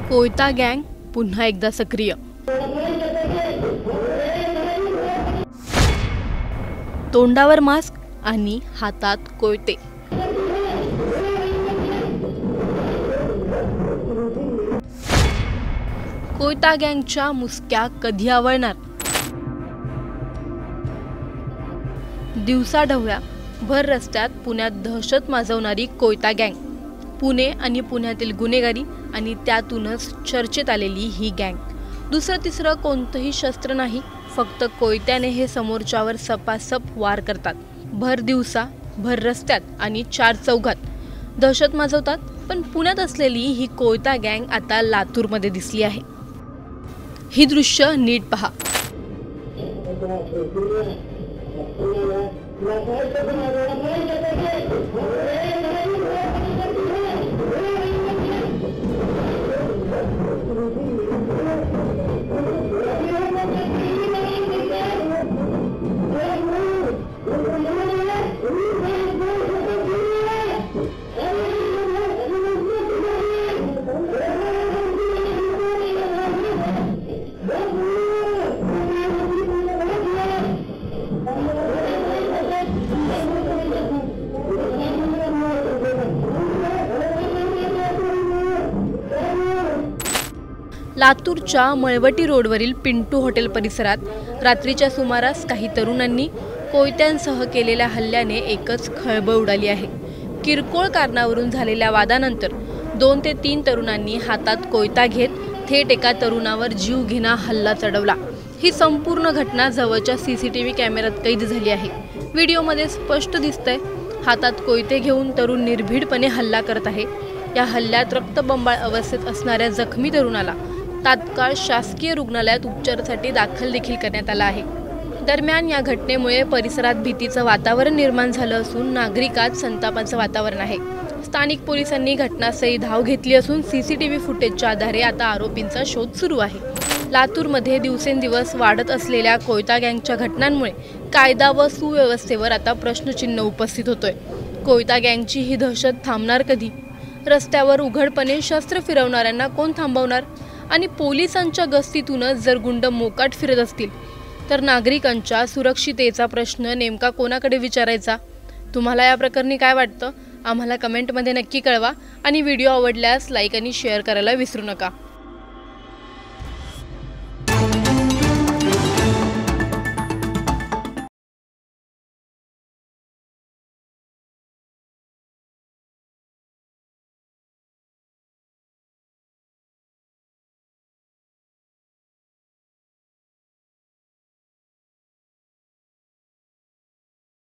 कोयता गँग पुन्हा एकदा सक्रिय। तोंडावर मास्क आणि हातात कोयते। कोयता गँगच्या मुसक्या कधी आवळणार? दिवसाढवळ्या भर रस्त्यात पुण्यात दहशत माजवणारी कोयता गँग। पुणे आणि पुण्यातील गुन्हेगारी आणि त्यातूनच चर्चेत आलेली ही गँग। दुसरं तिसरं कोणतंही शस्त्र नाही, फक्त कोयत्याने हे समोरच्यावर सपासप वार करतात। भर दिवसा भर रस्त्यात आणि चार चौघात दहशत माजवतात। पण पुण्यात असलेली ही कोयता गँग आता लातूरमध्ये दिसली आहे। ही दृश्य नीट पहा। लातूरच्या मळवटी रोडवरील पिंटू हॉटेल परिसरात रात्रीच्या सुमारास काही तरुणांनी कोयत्यांसह केलेल्या हल्ल्याने एकच खळबळ उडाली आहे। किरकोळ कारणावरून झालेल्या वादानंतर 2 ते 3 तरुणांनी हातात कोयता घेत थेट एका तरुणावर जीवघेणा हल्ला चढवला। ही संपूर्ण घटना जवळच्या सीसीटीव्ही कॅमेऱ्यात कैद झाली आहे। व्हिडिओमध्ये स्पष्ट दिसतंय, हातात कोयते घेऊन तरुण निर्भीडपणे हल्ला करत आहे। या हल्ल्यात रक्तबंबाळ अवस्थेत असणाऱ्या जखमी तरुणाला तात्काळ शासकीय रुग्णालयात उपचारासाठी दाखल देखील करण्यात आला आहे। दरम्यान या घटनेमुळे परिसरात भीतीचं वातावरण निर्माण झालं असून नागरिकात संतापाचं वातावरण आहे। स्थानिक पोलिसांनी घटनास्थळी धाव घेतली असून सीसीटीव्ही फुटेजच्या आधारे आता आरोपींचा शोध सुरू आहे। लातूरमध्ये दिवसेंदिवस वाढत असलेल्या कोयता गँगच्या घटनांमुळे कायदा व सुव्यवस्थेवर आता प्रश्नचिन्ह उपस्थित होतोय। कोयता गँगची ही दहशत थांबणार कधी? रस्त्यावर उघडपणे शस्त्र फिरवणाऱ्यांना कोण थांबवणार? आणि पोलिसांच्या गस्तीतूनच जर गुंड मोकाट फिरत असतील तर नागरिकांच्या सुरक्षिततेचा प्रश्न नेमका कोणाकडे विचारायचा? तुम्हाला या प्रकरणी काय वाटतं? आम्हाला कमेंटमध्ये नक्की कळवा आणि व्हिडिओ आवडल्यास लाईक आणि शेअर करायला विसरू नका।